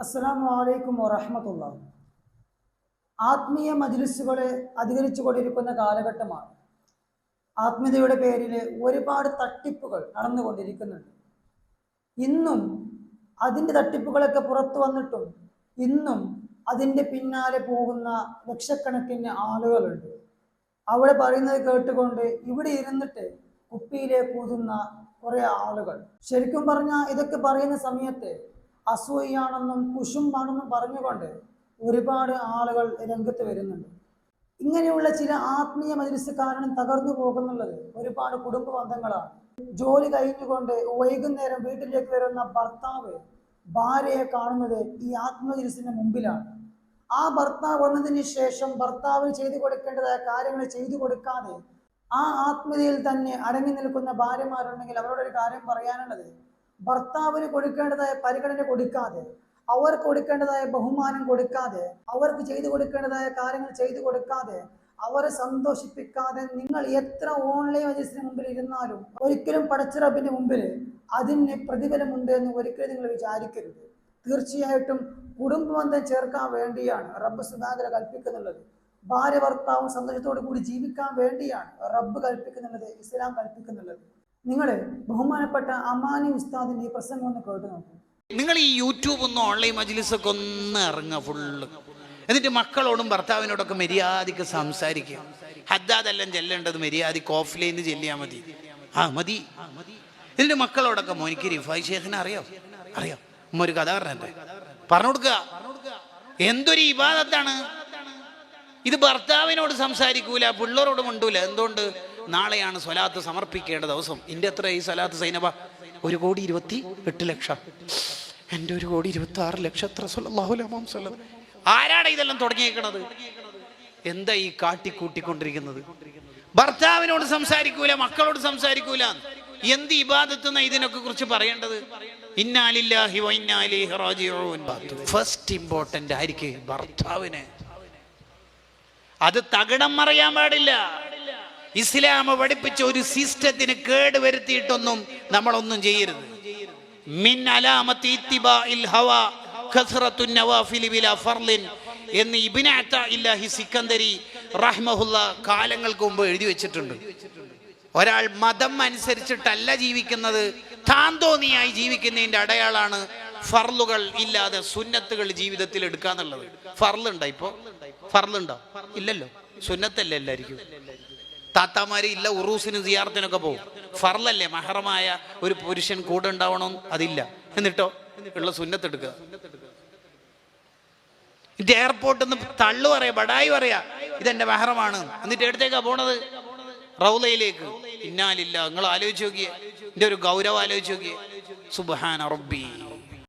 അസ്സലാമു അലൈക്കും വറഹ്മത്തുള്ളാഹി. ആത്മീയ മജ്‌ലിസുകളെ അധികരിച്ചു കൊണ്ടിരിക്കുന്ന കാലഘട്ടമാണ്. ആത്മീയതയുടെ പേരിൽ ഒരുപാട് തട്ടിപ്പുകൾ നടന്നുകൊണ്ടിരിക്കുന്നുണ്ട്. ഇന്നും അതിൻ്റെ തട്ടിപ്പുകളൊക്കെ പുറത്തു വന്നിട്ടും ഇന്നും അതിൻ്റെ പിന്നാലെ പോകുന്ന ലക്ഷക്കണക്കിന് ആളുകളുണ്ട്. അവിടെ പറയുന്നത് കേട്ടുകൊണ്ട് ഇവിടെ ഇരുന്നിട്ട് കുപ്പിയിലേക്ക് ഊതുന്ന കുറേ ആളുകൾ. ശരിക്കും പറഞ്ഞാൽ ഇതൊക്കെ പറയുന്ന സമയത്ത് അസൂയാണെന്നും കുശുമ്പാണെന്നും പറഞ്ഞുകൊണ്ട് ഒരുപാട് ആളുകൾ രംഗത്ത് വരുന്നുണ്ട്. ഇങ്ങനെയുള്ള ചില ആത്മീയ മജ്‌ലിസ് കാരണം തകർന്നു പോകുന്നുള്ളത് ഒരുപാട് കുടുംബ ബന്ധങ്ങളാണ്. ജോലി കഴിഞ്ഞുകൊണ്ട് വൈകുന്നേരം വീട്ടിലേക്ക് വരുന്ന ഭർത്താവ് ഭാര്യയെ കാണുന്നത് ഈ ആത്മീയ മജ്‌ലിസിന്റെ മുമ്പിലാണ്. ആ ഭർത്താവ് വന്നതിന് ശേഷം ഭർത്താവിന് ചെയ്തു കൊടുക്കേണ്ടതായ കാര്യങ്ങൾ ചെയ്തു കൊടുക്കാതെ ആ ആത്മീയതയിൽ തന്നെ അടങ്ങി നിൽക്കുന്ന ഭാര്യമാരുണ്ടെങ്കിൽ അവരോടൊരു കാര്യം പറയാനുള്ളത്, ഭർത്താവിന് കൊടുക്കേണ്ടതായ പരിഗണന കൊടുക്കാതെ, അവർക്ക് കൊടുക്കേണ്ടതായ ബഹുമാനം കൊടുക്കാതെ, അവർക്ക് ചെയ്തു കൊടുക്കേണ്ടതായ കാര്യങ്ങൾ ചെയ്തു കൊടുക്കാതെ, അവരെ സന്തോഷിപ്പിക്കാതെ നിങ്ങൾ എത്ര ഓൺലൈൻ മജ്‌ലിസിന് മുമ്പിൽ ഇരുന്നാലും ഒരിക്കലും പടച്ച റബ്ബിന്റെ മുമ്പിൽ അതിന് പ്രതിഫലമുണ്ട് എന്ന് ഒരിക്കലും നിങ്ങൾ വിചാരിക്കരുത്. തീർച്ചയായിട്ടും കുടുംബബന്ധം ചേർക്കാൻ വേണ്ടിയാണ് റബ്ബ് സുബ്ഹാനഹു വ തആല കൽപ്പിക്കുന്നുള്ളത്. ഭാര്യ ഭർത്താവും സന്തോഷത്തോടു കൂടി ജീവിക്കാൻ വേണ്ടിയാണ് റബ്ബ് കൽപ്പിക്കുന്നുള്ളത്, ഇസ്ലാം കൽപ്പിക്കുന്നുള്ളത്. നിങ്ങൾ ബഹുമാനപ്പെട്ട അമാനി ഉസ്താദിന്റെ ഈ പ്രസംഗം ഒന്ന് കേട്ടു നോക്കൂ. നിങ്ങൾ ഈ യൂട്യൂബ് ഒന്നും ഓൺലൈൻ മജ്‌ലിസൊക്കെ ഒന്ന് ഇറങ്ങുക ഫുള്ള്. എന്നിട്ട് മക്കളോടും ഭർത്താവിനോടൊക്കെ മര്യാദയ്ക്ക് സംസാരിക്കുക. ഹദ്ദാദെല്ലാം ചെല്ലേണ്ടത് മര്യാദയ്ക്ക് ഓഫ്ലൈനിൽ ചെല്ലിയാൽ മതി. മതി. എന്നിട്ട് മക്കളോടൊക്കെ മോനിക്ക് റിഫായി ഷേഖിനെ അറിയാം ഉമ്മ ഒരു കഥ പറഞ്ഞെ പറഞ്ഞു കൊടുക്കുക. എന്തൊരു ഇബാദത്താണ് ഇത്! ഭർത്താവിനോട് സംസാരിക്കൂല, പിള്ളേരോട് മിണ്ടൂല. എന്തുകൊണ്ട്? നാളെയാണ് സ്വലാത്ത് സമർപ്പിക്കേണ്ട ദിവസം. എൻ്റെ എത്ര ഈ സ്വലാത്ത് സൈനബ? 1,28,00,000. എൻ്റെ 1,26,00,000 എത്ര? സല്ലല്ലാഹു അലൈഹി വസല്ലം. ആരാണ് ഇതെല്ലാം തുടങ്ങിയേക്കണത്? എന്താ ഈ കാട്ടിക്കൂട്ടിക്കൊണ്ടിരിക്കുന്നത്? ഭർത്താവിനോട് സംസാരിക്കൂല, മക്കളോട് സംസാരിക്കൂല. എന്ത് ഇബാദത്ത് ഇതിനൊക്കെ കുറിച്ച് പറയേണ്ടത്? ഇന്നാ ലില്ലാഹി വ ഇന്നാ ഇലൈഹി റാജിഊൻ. ഫസ്റ്റ് ഇമ്പോർട്ടന്റ് ആയിരിക്കും ഭർത്താവിനെ. അത് തകിടം മറിയാൻ പാടില്ല. ഇസ്ലാം പഠിപ്പിച്ച ഒരു സിസ്റ്റത്തിന് കേട് വരുത്തിയിട്ടൊന്നും നമ്മളൊന്നും ചെയ്യരുത്. മിൻ അലാമത്തി ഇത്തിബാഇൽ ഹവാ കസ്റത്തുൻ നവാഫിൽ ബിലാ ഫർളിൻ എന്ന് ഇബ്നു അതാഇല്ലാഹി സിക്കന്ദരി റഹ്മഹുല്ലാ കാലങ്ങൾക്ക് മുമ്പ് എഴുതി വെച്ചിട്ടുണ്ട്. ഒരാൾ മതം അനുസരിച്ചിട്ടല്ല ജീവിക്കുന്നത്, താൻ തോന്നിയായി ജീവിക്കുന്നതിൻ്റെ അടയാളാണ് ഫർളുകൾ ഇല്ലാതെ സുന്നത്തുകൾ ജീവിതത്തിൽ എടുക്കാന്നുള്ളത്. ഫർളുണ്ടോ? ഇപ്പോ ഫർളുണ്ടോ? ഇല്ലല്ലോ. സുന്നത്തല്ലേ എല്ലാവർക്കും. താത്താമാര് ഇല്ല ഉറൂസിന് സിയാറത്തിനൊക്കെ പോകും. ഫർളല്ലേ മഹറമായ ഒരു പുരുഷൻ കൂടെ ഉണ്ടാവണം, അതില്ല. എന്നിട്ടോ ഉള്ള സുന്നത്ത് എടുക്കുക. ഇത് എയർപോർട്ടിൽ നിന്ന് തള്ളു പറയാ, ബടായി പറയാ, ഇതെന്റെ മഹറമാണ്. എന്നിട്ട് എടുത്തേക്കാ പോണത്? റൗളയിലേക്ക്. ഇന്നാലില്ല. നിങ്ങൾ ആലോചിച്ച് നോക്കിയേ, എന്റെ ഒരു ഗൗരവം ആലോചിച്ച് നോക്കിയേ. സുബ്ഹാന റബ്ബി.